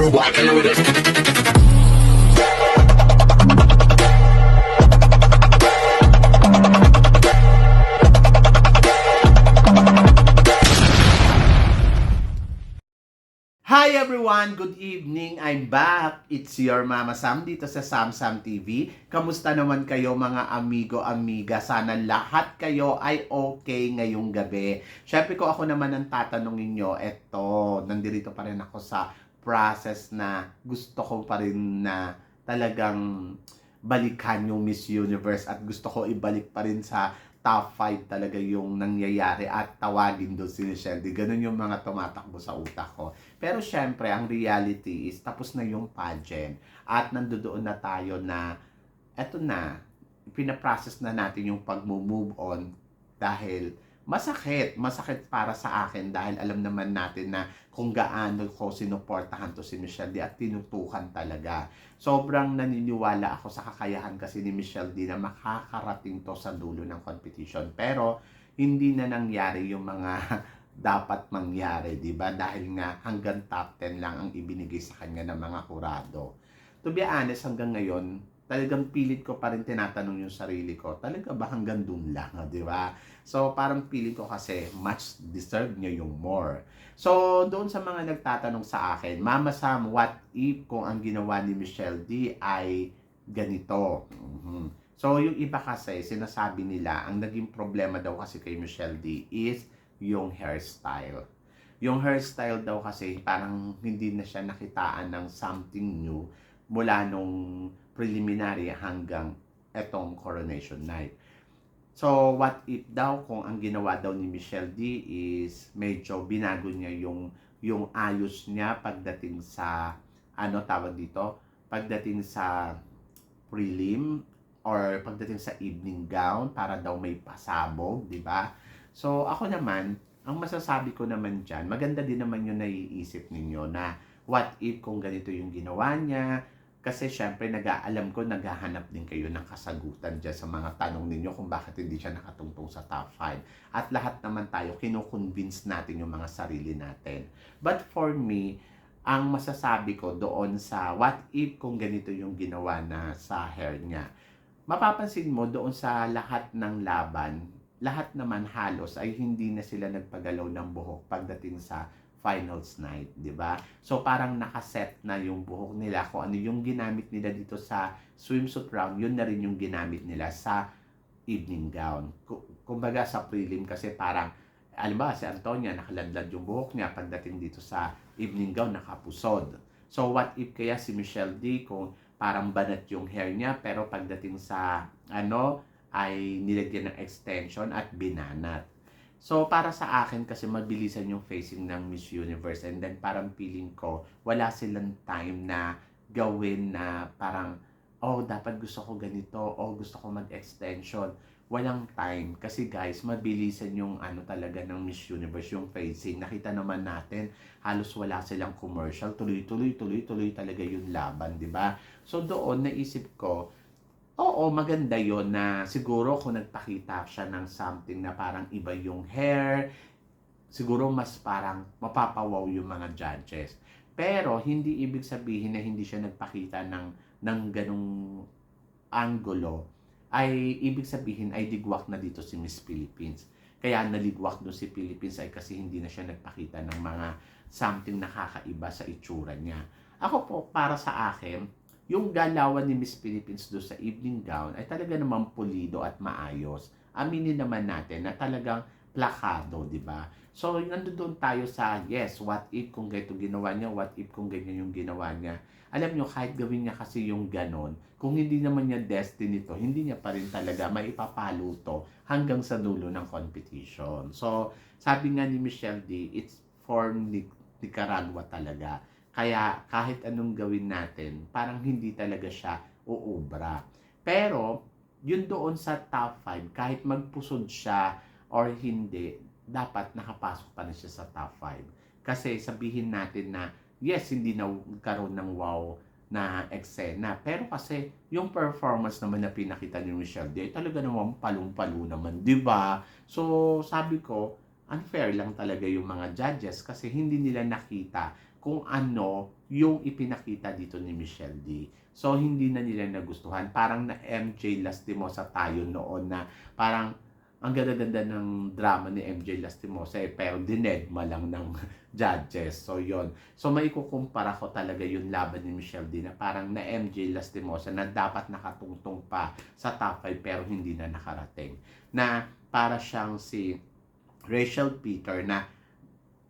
walking with it. Hi everyone! Good evening! I'm back! It's your Mama Sam dito sa Sam Sam TV. Kamusta naman kayo mga amigo-amiga? Sana lahat kayo ay okay ngayong gabi. Syempre ko ako naman ang tatanungin nyo, nandito pa rin ako sa process na gusto ko pa rin na talagang balikan yung Miss Universe at gusto ko ibalik pa rin sa top 5 talaga yung nangyayari at tawagin doon si Michelle D. Ganun yung mga tumatakbo sa utak ko. Pero syempre, ang reality is tapos na yung pageant at nandoon na tayo na eto na, pinaprocess na natin yung pag-move on dahil masakit para sa akin dahil alam naman natin na kung gaano ko sinuportahan to si Michelle D at tinutukan talaga. Sobrang naniniwala ako sa kakayahan kasi ni Michelle D na makakarating to sa dulo ng competition. Pero hindi na nangyari yung mga dapat mangyari, di ba? Dahil nga hanggang top 10 lang ang ibinigay sa kanya ng mga kurado. To be honest, hanggang ngayon, talagang pilit ko pa rin tinatanong yung sarili ko, talaga ba hanggang dun lang, di ba? So, parang pilit ko kasi much deserve niya yung more. So, doon sa mga nagtatanong sa akin, Mama Sam, what if kung ang ginawa ni Michelle D ay ganito? So, yung iba kasi, sinasabi nila, ang naging problema daw kasi kay Michelle D is yung hairstyle. Yung hairstyle daw kasi parang hindi na siya nakitaan ng something new mula nung preliminary hanggang etong coronation night. So, what if daw kung ang ginawa daw ni Michelle D is medyo binago niya yung ayos niya pagdating sa tawag dito, pagdating sa prelim or pagdating sa evening gown para daw may pasabog, di ba? So, ako naman, ang masasabi ko naman dyan, maganda din naman yung naiisip ninyo na what if kung ganito yung ginawa niya. Kasi syempre, alam ko, naghahanap din kayo ng kasagutan dyan sa mga tanong ninyo kung bakit hindi siya nakatungtong sa top 5. At lahat naman tayo, kinukonvince natin yung mga sarili natin. But for me, ang masasabi ko doon sa what if kung ganito yung ginawa na sa hair niya, mapapansin mo doon sa lahat ng laban, lahat naman halos ay hindi na sila nagpagalaw ng buhok pagdating sa finals night, di ba? So parang nakaset na yung buhok nila kung ano yung ginamit nila dito sa swimsuit round, yun na rin yung ginamit nila sa evening gown. Kumbaga sa prelim kasi parang, alam ba, si Antonia nakaladlad yung buhok niya pagdating dito sa evening gown nakapusod. So what if kaya si Michelle D kung parang banat yung hair niya pero pagdating sa ay nilagyan ng extension at binanat. So, para sa akin kasi mabilisan yung facing ng Miss Universe and then parang feeling ko wala silang time na gawin na parang, dapat gusto ko ganito, gusto ko mag-extension. Walang time kasi guys, mabilisan yung talaga ng Miss Universe, yung facing. Nakita naman natin, halos wala silang commercial, tuloy talaga yung laban, di ba? So, doon naisip ko, oo, maganda yon na siguro kung nagpakita siya ng something na parang iba yung hair, siguro mas parang mapapawaw yung mga judges. Pero hindi ibig sabihin na hindi siya nagpakita ng ganong angulo, ay ibig sabihin ay digwak na dito si Miss Philippines. Kaya naligwak doon si Philippines ay kasi hindi na siya nagpakita ng mga something nakakaiba sa itsura niya. Ako po, para sa akin, yung galawan ni Miss Philippines do sa evening gown ay talaga namang pulido at maayos. Aminin naman natin na talagang plakado, di ba? So, nandoon tayo sa, yes, what if kung ganito ginawa niya, what if kung ganyan yung ginawa niya. Alam nyo, kahit gawin niya kasi yung ganon, kung hindi naman niya destiny to, hindi niya pa rin talaga maipapalo to hanggang sa dulo ng competition. So, sabi nga ni Michelle D, it's for Nicaragua talaga. Kaya kahit anong gawin natin, parang hindi talaga siya uubra. Pero, yun doon sa top 5, kahit magpusod siya or hindi, dapat nakapasok pa rin siya sa top 5. Kasi sabihin natin na, yes, hindi na karoon ng wow na eksena. Pero kasi, yung performance naman na pinakita ni Michelle D, talaga naman palong-palo naman, di ba? So, sabi ko, unfair lang talaga yung mga judges kasi hindi nila nakita kung ano yung ipinakita dito ni Michelle D. So, hindi na nila nagustuhan. Parang na MJ Lastimosa tayo noon na parang ang ganda-ganda ng drama ni MJ Lastimosa pero dinedma lang ng judges. So, yon. So, maikukumpara ko talaga yung laban ni Michelle D na parang na MJ Lastimosa na dapat nakatungtong pa sa top 5 pero hindi na nakarating. Na para siyang si Rachel Peter na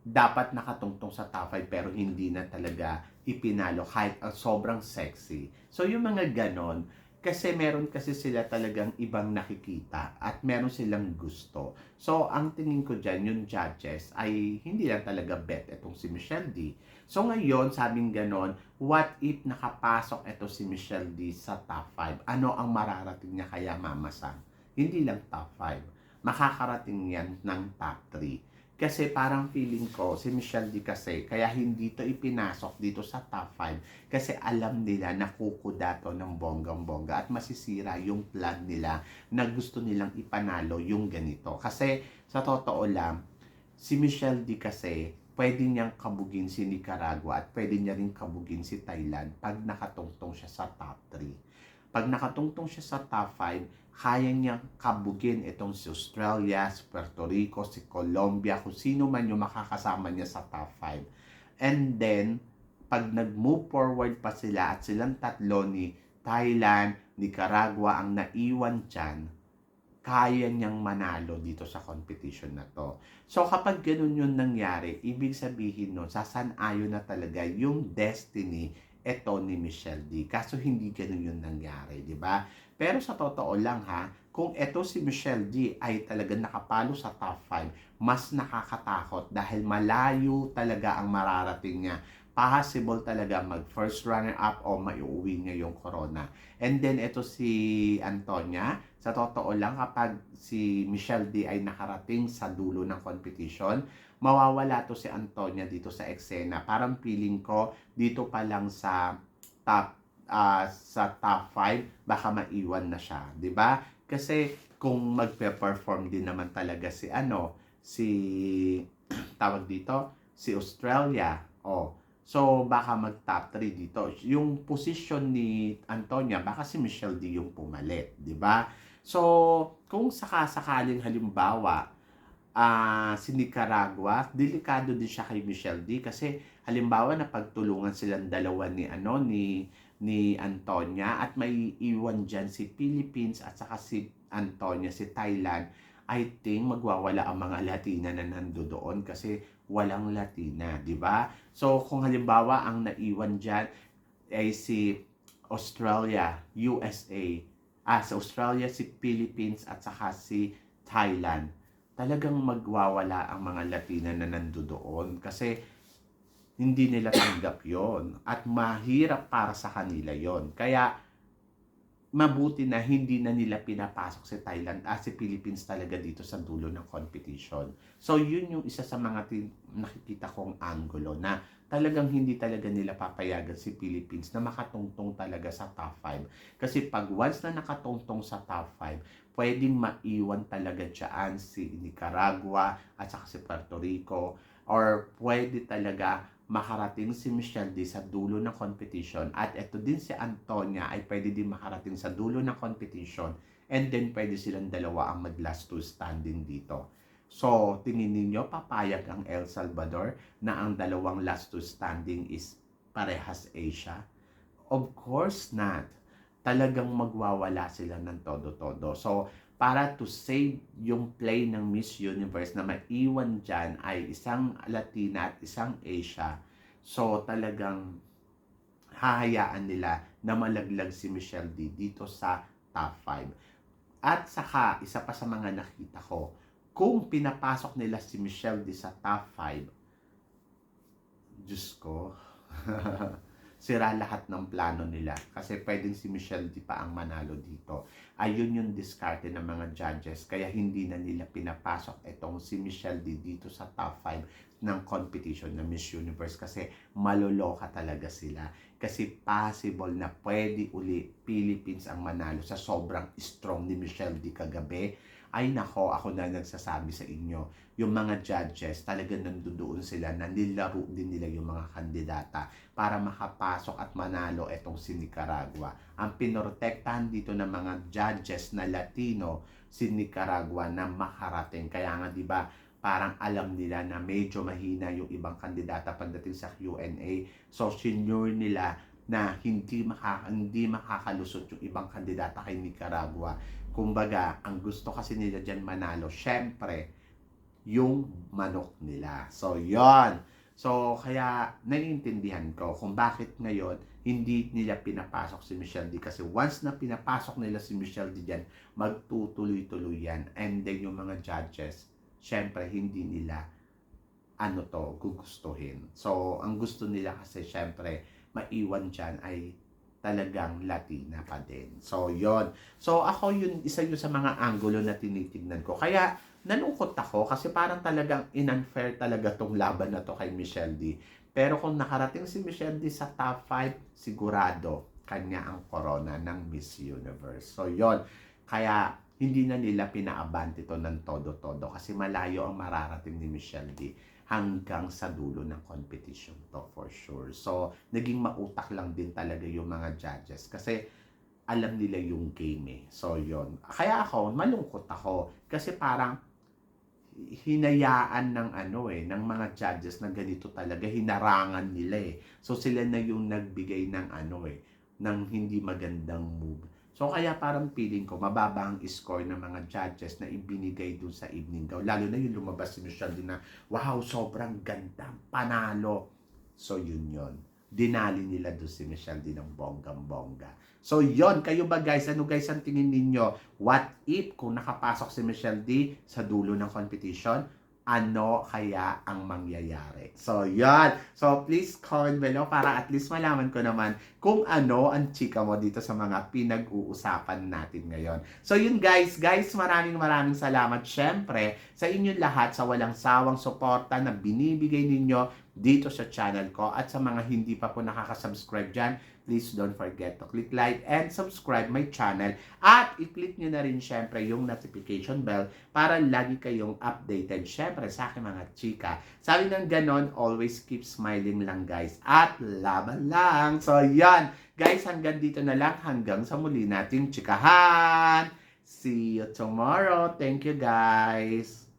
dapat nakatungtong sa top 5 pero hindi na talaga ipinalo kahit sobrang sexy. So yung mga ganon, kasi meron kasi sila talagang ibang nakikita at meron silang gusto. So ang tingin ko dyan, yung judges ay hindi lang talaga bet itong si Michelle D. So ngayon, sabing ganon, what if nakapasok ito si Michelle D sa top 5? Ano ang mararating niya kaya Mama Sam? Hindi lang top 5. Makakarating yan ng top 3. Kasi parang feeling ko, si Michelle D kasi, kaya hindi to ipinasok dito sa top 5 kasi alam nila na kukuda to ng bonggang-bongga at masisira yung plan nila na gusto nilang ipanalo yung ganito. Kasi sa totoo lang, si Michelle D kasi, pwede niyang kabugin si Nicaragua at pwede niya rin kabugin si Thailand pag nakatungtong siya sa top 3. Pag nakatungtong siya sa top 5, kaya niyang kabugin itong si Australia, si Puerto Rico, si Colombia, kung sino man yung makakasama niya sa top 5. And then, pag nag-move forward pa sila at silang tatlo ni Thailand, Nicaragua ang naiwan dyan, kaya niyang manalo dito sa competition na to. So kapag ganun yung nangyari, ibig sabihin nun, sasanayon na talaga yung destiny eto ni Michelle D. Kaso hindi ganun yung nangyari, di ba? Pero sa totoo lang ha, kung eto si Michelle D ay talaga nakapalo sa top 5, mas nakakatakot dahil malayo talaga ang mararating niya. Possible talaga mag first runner up o maiuwi niya yung corona. And then ito si Antonia, sa totoo lang kapag si Michelle D ay nakarating sa dulo ng competition, mawawala to si Antonia dito sa eksena. Parang feeling ko dito pa lang sa top 5 baka maiwan na siya, 'di ba? Kasi kung magpe-perform din naman talaga si tawag dito, si Australia. So baka mag top 3 dito. Yung position ni Antonia, baka si Michelle D yung pumalit, 'di ba? So kung sakasakaling halimbawa si Nicaragua, delikado din siya kay Michelle D kasi halimbawa na pagtulungan silang dalawa ni Antonia at may iwan diyan si Philippines at saka si Antonia, si Thailand. I think magwawala ang mga Latina na nandoon kasi walang Latina, di ba? So kung halimbawa ang naiwan diyan ay si Australia, USA, sa Australia si Philippines at saka si Thailand, talagang magwawala ang mga Latina na nandoon kasi hindi nila tanggap yon at mahirap para sa kanila yon. Kaya mabuti na hindi na nila pinapasok si Thailand si Philippines talaga dito sa dulo ng competition. So yun yung isa sa mga nakikita kong angulo na talagang hindi talaga nila papayagan si Philippines na makatungtong talaga sa top 5. Kasi pag once na nakatungtong sa top 5, pwedeng maiwan talaga dyan si Nicaragua at saka si Puerto Rico or pwede talaga makarating si Michelle D sa dulo ng competition at ito din si Antonia ay pwede din makarating sa dulo ng competition and then pwede silang dalawa ang mag last two standing dito. So, tingin ninyo papayag ang El Salvador na ang dalawang last two standing is parehas Asia? Of course not. Talagang magwawala sila ng todo-todo. So, para to save yung play ng Miss Universe na maiwan dyan ay isang Latina at isang Asia. So talagang hahayaan nila na malaglag si Michelle D dito sa top 5. At saka, isa pa sa mga nakita ko, kung pinapasok nila si Michelle D sa top 5, Diyos ko, sira lahat ng plano nila kasi pwedeng si Michelle D pa ang manalo dito. Ayun yung diskarte ng mga judges kaya hindi na nila pinapasok itong si Michelle D dito sa top 5 ng competition ng Miss Universe kasi maloloka talaga sila. Kasi possible na pwede uli Philippines ang manalo sa sobrang strong ni Michelle D kagabi ay nako, ako na nagsasabi sa inyo, yung mga judges, talagang nandoon sila na nilaro din nila yung mga kandidata para makapasok at manalo etong si Nicaragua. Ang pinorotektahan dito ng mga judges na Latino, si Nicaragua na makarating. Kaya nga 'di ba, parang alam nila na medyo mahina yung ibang kandidata pagdating sa Q&A. So senior nila na hindi makakalusot yung ibang kandidata kay Nicaragua. Kumbaga, ang gusto kasi nila diyan manalo, syempre, yung manok nila. So, yon. So, kaya naiintindihan ko kung bakit ngayon hindi nila pinapasok si Michelle D. Kasi once na pinapasok nila si Michelle D dyan, magtutuloy-tuloy yan. And then yung mga judges, syempre hindi nila gugustuhin. So, ang gusto nila kasi syempre maiwan dyan ay talagang Latina pa din. So, yon. So, ako isa yun sa mga angulo na tinitignan ko. Kaya, nalungkot ako kasi parang talagang unfair talaga tong laban na to kay Michelle D. Pero kung nakarating si Michelle D sa top 5, sigurado kanya ang corona ng Miss Universe. So, yon. Kaya, hindi na nila pinaabante to ng todo-todo kasi malayo ang mararating ni Michelle D hanggang sa dulo ng competition to for sure. So, naging mautak lang din talaga yung mga judges kasi alam nila yung game eh. So, yon. Kaya ako, malungkot ako kasi parang hinayaan ng mga judges na ganito talaga, hinarangan nila eh. So, sila na yung nagbigay ng ng hindi magandang move. So, kaya parang feeling ko, mababa ang score ng mga judges na ibinigay dun sa evening gown. Lalo na yung lumabas si Michelle din na, wow, sobrang ganda, panalo. So, yun. Dinali nila dun si Michelle din ng bonggang-bongga. So, yun. Kayo ba guys? Ano guys ang tingin ninyo? What if kung nakapasok si Michelle D sa dulo ng competition? Ano kaya ang mangyayari? So, yan. So, please comment below para at least malaman ko naman kung ano ang chika mo dito sa mga pinag-uusapan natin ngayon. So, yun guys. Guys, maraming salamat syempre sa inyong lahat sa walang sawang suporta na binibigay ninyo dito sa channel ko. At sa mga hindi pa po nakaka-subscribe dyan, please don't forget to click like and subscribe my channel. At i-click nyo na rin syempre yung notification bell para lagi kayong updated syempre sa aking mga chika. Sabi ng ganon, always keep smiling lang guys. At laban lang. So yan. Guys, hanggang dito na lang. Hanggang sa muli nating chikahan. See you tomorrow. Thank you guys.